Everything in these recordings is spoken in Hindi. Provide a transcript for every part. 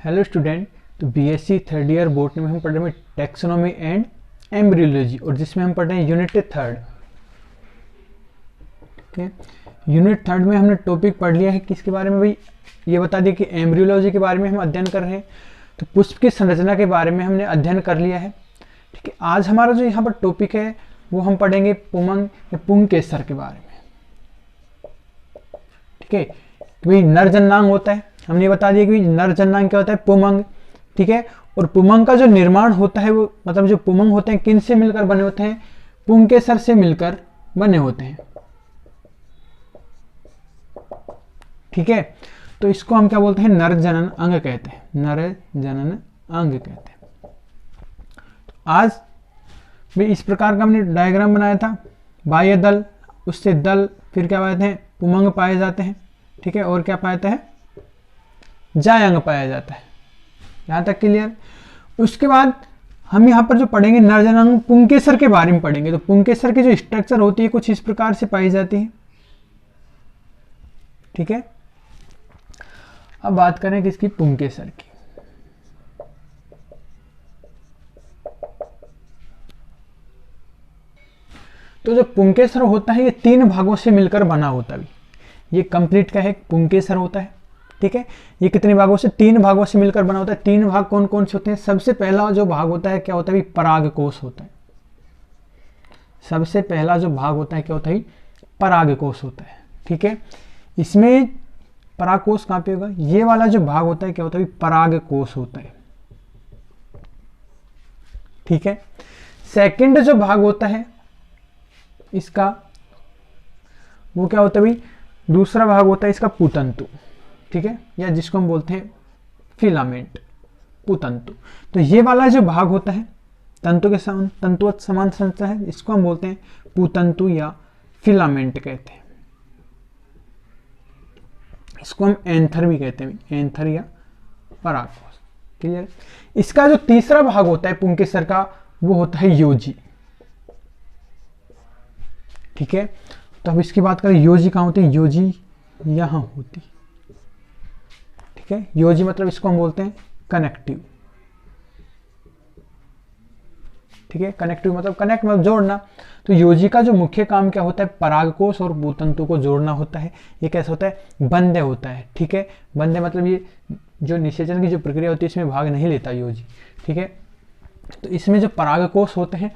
Hello student. तो बीएससी थर्ड ईयर बॉटनी में हम पढ़ रहे हैं टैक्सोनॉमी एंड एम्ब्रियोलॉजी, और जिसमें हम पढ़ रहे हैं यूनिट थर्ड। यूनिट थर्ड में हमने टॉपिक पढ़ लिया है किसके बारे में भाई, ये बता दिया कि एम्ब्रियोलॉजी के बारे में हम अध्ययन कर रहे हैं। तो पुष्प की संरचना के बारे में हमने अध्ययन कर लिया है। ठीक है, आज हमारा जो यहाँ पर टॉपिक है वो हम पढ़ेंगे पुमंग या पुंकेसर के बारे में। ठीक है, भाई नर जननांग होता है, हमने बता दिया कि नर जननांग क्या होता है, पुमंग। ठीक है, और पुमंग का जो निर्माण होता है वो मतलब जो पुमंग होते हैं किन से मिलकर बने होते हैं, पुंकेसर से मिलकर बने होते हैं। ठीक है, तो इसको हम क्या बोलते हैं, नर जनन अंग कहते हैं, नर जनन अंग कहते हैं। आज भी इस प्रकार का हमने डायग्राम बनाया था, बाह्य दल, उससे दल, फिर क्या पाते हैं, पुमंग पाए जाते हैं। ठीक है, और क्या पाते हैं, जायंग पाया जाता है। यहां तक क्लियर। उसके बाद हम यहां पर जो पढ़ेंगे नरजनांग पुंकेसर के बारे में पढ़ेंगे। तो पुंकेसर की जो स्ट्रक्चर होती है कुछ इस प्रकार से पाई जाती है। ठीक है, अब बात करें किसकी, पुंकेसर की। तो जो पुंकेसर होता है ये 3 भागों से मिलकर बना होता है। ये कंप्लीट का है पुंकेसर होता है। ठीक है, ये कितने भागों से, 3 भागों से मिलकर बना होता है। 3 भाग कौन कौन से होते हैं, सबसे पहला जो भाग होता है क्या होता है, परागकोश होता है। सबसे पहला जो भाग होता है क्या होता है, परागकोश होता है। ठीक है, इसमें परागकोश कहां पे होगा, ये वाला जो भाग होता है क्या होता है, परागकोश होता है। ठीक है, सेकंड जो भाग होता है इसका वो क्या होता है भाई, दूसरा भाग होता है इसका पुतंतु। ठीक है, या जिसको हम बोलते हैं फिलामेंट, पुतंतु। तो ये वाला जो भाग होता है तंतु के समान, तंतुवत समान संरचना है, इसको हम बोलते हैं पुतंतु या फिलामेंट कहते हैं। इसको हम एंथर भी कहते हैं, एंथर या परागकोश। क्लियर। इसका जो तीसरा भाग होता है पुंकेसर का वो होता है योजी। ठीक है, तो अब इसकी बात करें, योजी कहां होती है, योजी यहां होती। ठीक है, योजी मतलब इसको हम बोलते हैं कनेक्टिव। ठीक है, कनेक्टिव मतलब कनेक्ट मतलब जोड़ना। तो योजी का जो मुख्य काम क्या होता है, परागकोश और पुतंतु को जोड़ना होता है। ये कैसा होता है, बंध्य होता है। ठीक है, बंध्य मतलब ये जो निषेचन की जो प्रक्रिया होती है इसमें भाग नहीं लेता योजी। ठीक है, तो इसमें जो परागकोश होते हैं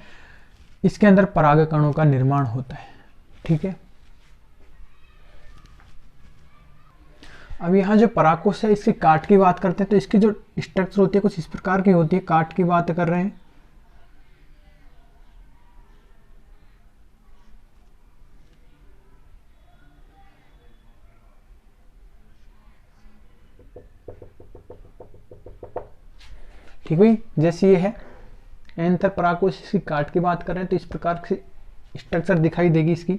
इसके अंदर परागकणों का निर्माण होता है। ठीक है, अब यहाँ जो परागकोश है इसकी काट की बात करते हैं। तो इसकी जो स्ट्रक्चर होती है कुछ इस प्रकार की होती है, काट की बात कर रहे हैं। ठीक भाई, जैसे ये है एंथर परागकोश, इसकी काट की बात कर रहे हैं तो इस प्रकार से स्ट्रक्चर दिखाई देगी इसकी।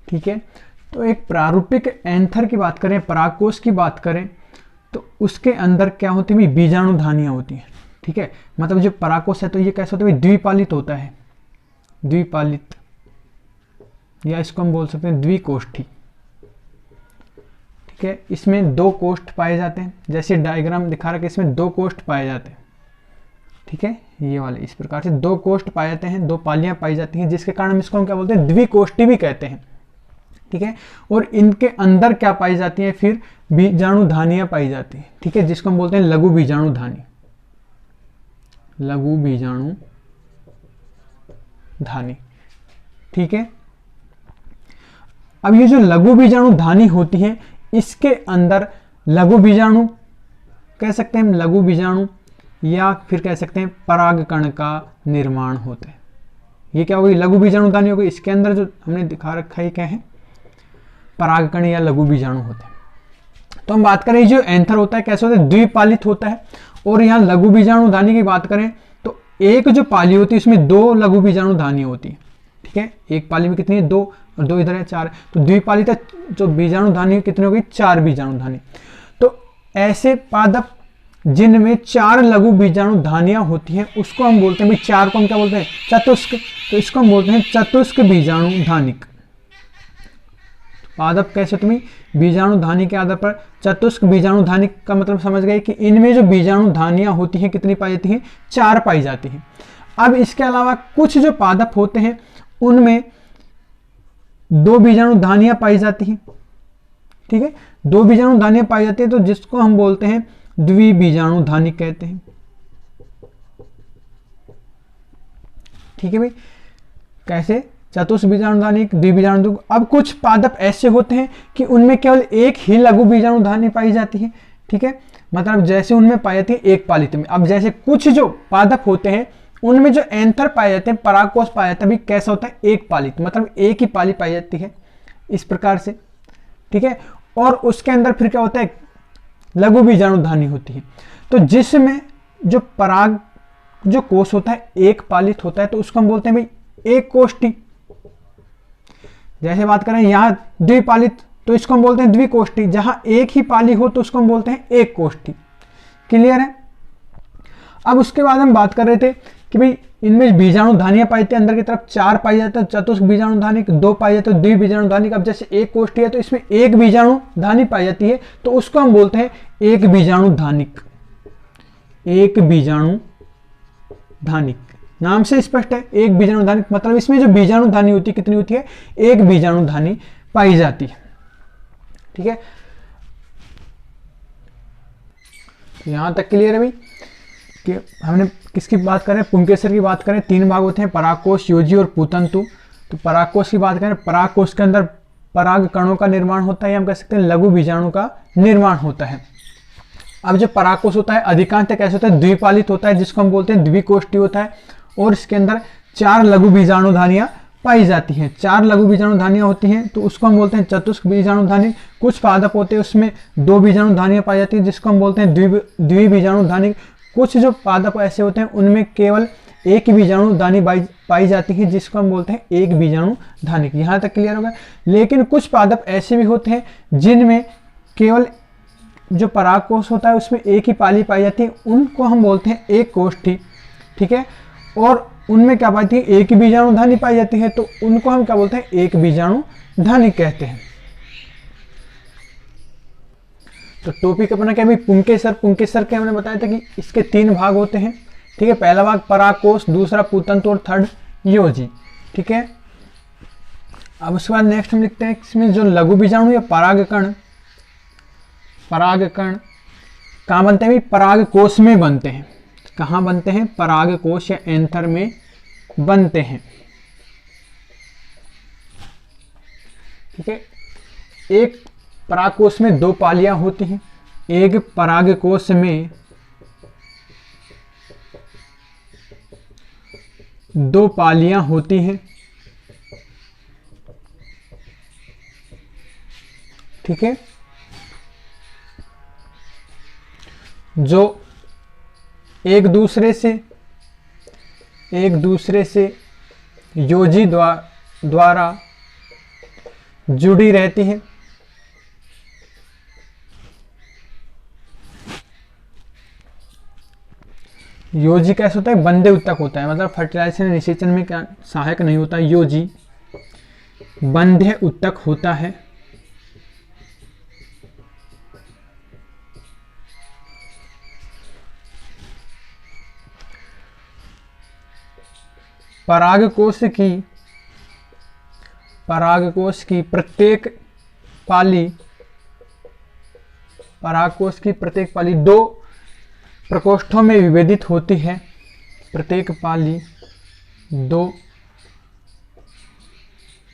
ठीक है, तो एक प्रारूपिक एंथर की बात करें, परागकोश की बात करें तो उसके अंदर क्या होती है, बीजाणुधानियां होती हैं। ठीक है, मतलब जो परागकोश है तो ये कैसे होता है, द्विपालित होता है, द्विपालित, या इसको हम बोल सकते हैं द्विकोष्ठी। ठीक है, इसमें 2 कोष्ठ पाए जाते हैं, जैसे डायग्राम दिखा रहा है कि इसमें 2 कोष्ठ पाए जाते हैं। ठीक है, ये वाले इस प्रकार से 2 कोष्ठ पाए जाते हैं, 2 पालियां पाई जाती हैं, जिसके कारण इसको हम क्या बोलते हैं, द्विकोष्ठी भी कहते हैं। ठीक है, और इनके अंदर क्या पाई जाती है, फिर बीजाणुधानियां पाई जाती है। ठीक है, जिसको हम बोलते हैं लघु बीजाणुधानी, लघु बीजाणुधानी। ठीक है, अब ये जो लघु बीजाणुधानी होती है इसके अंदर लघु बीजाणु कह सकते हैं, लघु बीजाणु या फिर कह सकते हैं परागकण का निर्माण होता है। ये क्या होगी, लघु बीजाणुधानी होगी। इसके अंदर जो हमने दिखा रखा है क्या है, परागकण या लघु बीजाणु होते हैं। तो हम बात करें जो एंथर होता है कैसे होता है, द्विपालित होता है। और यहाँ लघु बीजाणुधानी की बात करें तो एक जो पाली होती है इसमें 2 लघु बीजाणुधानी होती है। ठीक है, एक पाली में कितनी है, 2, और 2 इधर है, 4। तो द्विपालित जो बीजाणुधानी कितनी हो गई, 4 बीजाणुधानी। तो ऐसे पादप जिनमें 4 लघु बीजाणु धानियां होती हैं उसको हम बोलते हैं, भाई 4 को हम क्या बोलते हैं, चतुष्क, तो इसको हम बोलते हैं चतुष्क बीजाणु धानिक। पादप कैसे, तुम्हें बीजाणु धानी के आधार पर चतुष्क बीजाणु धानिक का मतलब समझ गए कि इनमें जो बीजाणु धानियां होती हैं कितनी पाई जाती हैं, 4 पाई जाती हैं। अब इसके अलावा कुछ जो पादप होते हैं उनमें 2 बीजाणु धानियां पाई जाती हैं, ठीक है, 2 बीजाणु धानियां पाई जाती है, तो जिसको हम बोलते हैं द्विबीजाणु धानिक कहते हैं, ठीक है भाई। कैसे, चतुष्क बीजाणु धानिक, द्विबीजाणु। अब कुछ पादप ऐसे होते हैं कि उनमें केवल एक ही लघु बीजाणु धानी पाई जाती है, ठीक है, मतलब जैसे उनमें पाई जाती है एक पालित में। अब जैसे कुछ जो पादप होते हैं उनमें जो एंथर पाए जाते हैं, परागकोश पाया जाता है, भी कैसा होता है, एक पालित, मतलब एक ही पाली पाई जाती है इस प्रकार से, ठीक है। और उसके अंदर फिर क्या होता है, लघु बीजाणु धानी होती है, तो जिसमें जो पराग जो कोष होता है एक पालित होता है तो उसको हम बोलते हैं भाई एक कोष्ठी। जैसे बात करें यहां द्विपालित तो इसको हम बोलते हैं द्विकोष्ठी, जहां एक ही पाली हो तो उसको हम बोलते हैं एक कोष्ठी। क्लियर है। अब उसके बाद हम बात कर रहे थे कि भाई इनमें बीजाणु धानियां पाई जाती है, अंदर की तरफ 4 पाई जाता है, चतुष्क बीजाणु धानिक 2 पाई जाते हैं, द्विबीजाणु धानिक। अब जैसे एक कोष्ठी है तो इसमें एक बीजाणु धानी पाई जाती है तो उसको हम बोलते हैं एक बीजाणु धानिक, एक बीजाणु धानिक। नाम से स्पष्ट है, एक बीजाणु धानिक, मतलब इसमें जो बीजाणु धानी होती है कितनी होती है, एक बीजाणु धानी पाई जाती है, ठीक है। यहां तक क्लियर है भाई कि हमने किसकी बात करें, पुंकेसर की बात करें। 3 भाग होते हैं, परागकोश, योजी और पूतंतु। तो परागकोश की बात करें, परागकोश के अंदर पराग कणों का निर्माण होता है, हम कह सकते हैं लघु बीजाणु का निर्माण होता है। अब जो परागकोश होता है अधिकांशतः कैसे होता है, द्विपालित होता है, जिसको हम बोलते हैं द्विकोष्ठी होता है, और इसके अंदर 4 लघु बीजाणु धानियां पाई जाती हैं। 4 लघु बीजाणु धानियां होती हैं तो उसको हम बोलते हैं चतुष्क बीजाणु धानी। कुछ पादप होते हैं उसमें 2 बीजाणु धानियां पाई जाती है जिसको हम बोलते हैं द्विबीजाणु धानी। कुछ जो पादप ऐसे होते हैं उनमें केवल एक ही बीजाणु धानी पाई जाती है जिसको हम बोलते हैं एक बीजाणु धानिक। यहाँ तक क्लियर होगा। लेकिन कुछ पादप ऐसे भी होते हैं जिनमें केवल जो परागकोश होता है उसमें एक ही पाली पाई जाती है, उनको हम बोलते हैं एक कोष्ठी, ठीक है। और उनमें क्या पाती है, एक ही बीजाणु धानी पाई जाती है तो उनको हम क्या बोलते हैं, एक बीजाणु धानिक कहते हैं। तो टॉपिक अपना क्या भाई, पुंकेसर। पुंकेसर के हमने बताया था कि इसके 3 भाग होते हैं, ठीक है। पहला भाग परागकोश, दूसरा पूतंतु और थर्ड योजी, ठीक है। अब उसके बाद नेक्स्ट हम लिखते हैं इसमें जो लघु बीजाणु या परागकण, परागकण कहाँ बनते हैं भाई, परागकोश में बनते हैं। कहाँ बनते हैं, परागकोश या एंथर में बनते हैं, ठीक है। एक परागकोश में 2 पालियां होती हैं, एक परागकोश में 2 पालियां होती हैं, ठीक है, जो एक दूसरे से योजी द्वारा जुड़ी रहती हैं। योजी कैसे होता है, बंधे उत्तक होता है, मतलब फर्टिलाइजेशन निषेचन में क्या सहायक नहीं होता। योजी बंधे उत्तक होता है, परागकोश की प्रत्येक पाली 2 प्रकोष्ठों में विभेदित होती है। प्रत्येक पाली 2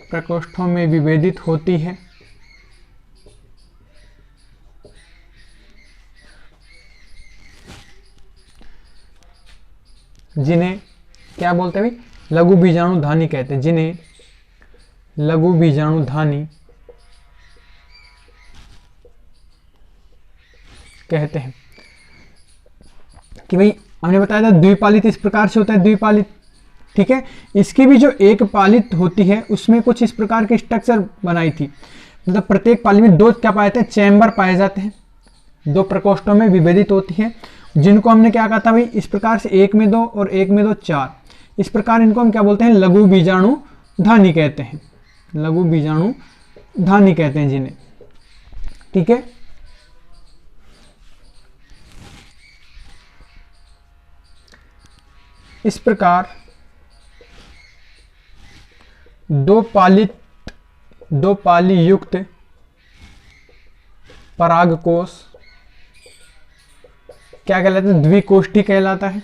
प्रकोष्ठों में विभेदित होती है, जिन्हें क्या बोलते हैं भाई, लघु बीजाणु धानी कहते हैं, जिन्हें लघु बीजाणु धानी कहते हैं। कि भाई हमने बताया था द्विपालित इस प्रकार से होता है, द्विपालित, ठीक है। इसकी भी जो एक पालित होती है उसमें कुछ इस प्रकार की स्ट्रक्चर बनाई थी, मतलब प्रत्येक पाली में 2 क्या पाए जाते हैं, चैम्बर पाए जाते हैं, दो प्रकोष्ठों में विभेदित होती है, जिनको हमने क्या कहा था भाई, इस प्रकार से एक में दो और एक में दो चार, इस प्रकार इनको हम क्या बोलते हैं, लघु बीजाणु धानी कहते हैं, लघु बीजाणु धानी कहते हैं जिन्हें। ठीक है, इस प्रकार दो पाली युक्त परागकोश क्या कहलाता है, द्विकोष्ठी कहलाता है।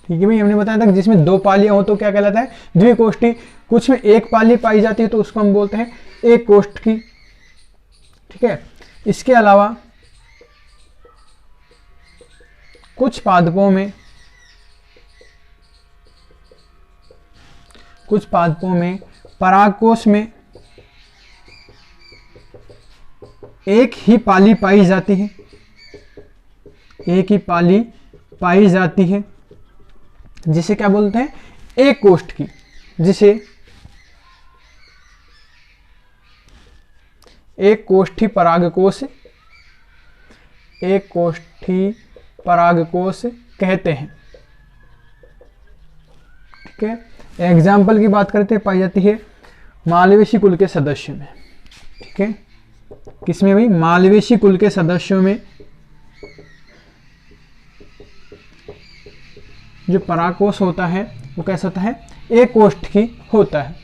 ठीक है भाई, हमने बताया था कि जिसमें दो पालियां हो तो क्या कहलाता है, द्विकोष्ठी। कुछ में एक पाली पाई जाती है तो उसको हम बोलते हैं एक कोष्ठ की। ठीक है, इसके अलावा कुछ पादपों में परागकोश में एक ही पाली पाई जाती है, एक ही पाली पाई जाती है, जिसे क्या बोलते हैं, एक कोष्ठ की, जिसे एक कोष्ठी परागकोश कहते हैं। ठीक है, एग्जाम्पल की बात करते हैं, पाई जाती है मालवेशी कुल के सदस्य में। ठीक है, किसमें भाई, मालवेशी कुल के सदस्यों में जो परागकोश होता है वो कैसा होता है, एक कोष्ठ की होता है।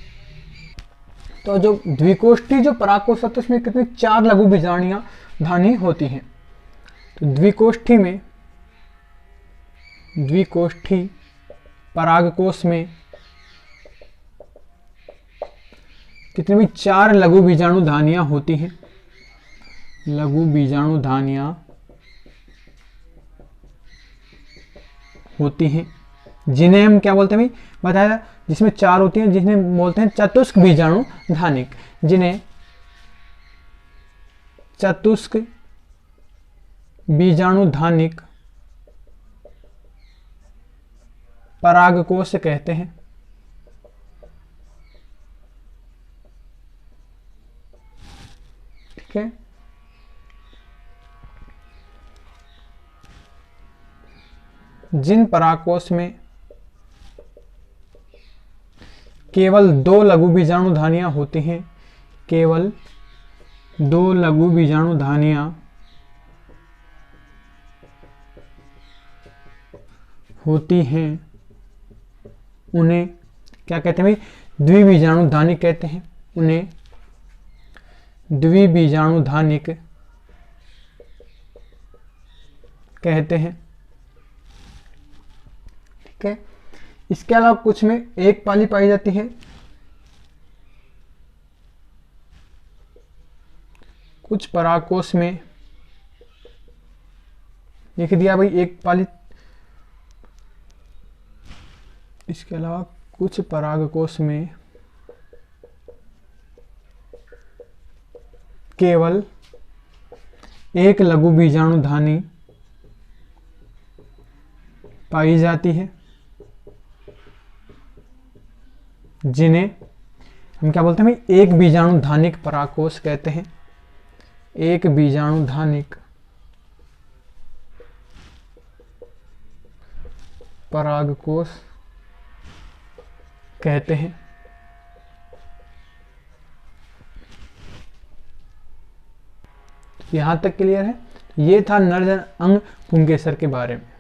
तो जो द्विकोष्ठी जो परागकोश होता है उसमें कितनी, चार लघु बीजाणुयां धानी होती हैं। तो द्विकोष्ठी परागकोश में कितनी भी, चार लघु बीजाणु धानियां होती हैं, लघु बीजाणु धानियां होती हैं, जिन्हें हम क्या बोलते हैं भाई, बताया जिसमें चार होती हैं, जिन्हें बोलते हैं चतुष्क बीजाणु धानिक, जिन्हें चतुष्क बीजाणु धानिक परागकोश कहते हैं। ठीक है, जिन परागकोश में केवल दो लघु बीजाणु धानियां होती हैं, केवल दो लघु बीजाणु धानियां होती हैं, उन्हें क्या कहते हैं भाई, द्विबीजाणु धानिक कहते हैं, उन्हें द्विबीजाणु धानिक कहते हैं। ठीक है, इसके अलावा कुछ में एक पाली पाई जाती है, कुछ परागकोश में लिख दिया भाई एक पाली, इसके अलावा कुछ परागकोश में केवल एक लघु बीजाणु धानी पाई जाती है, जिन्हें हम क्या बोलते हैं भाई, एक बीजाणु धानिक परागकोश कहते हैं, एक बीजाणु धानिक परागकोश कहते हैं। यहां तक क्लियर है। ये था नर अंग पुंकेसर के बारे में।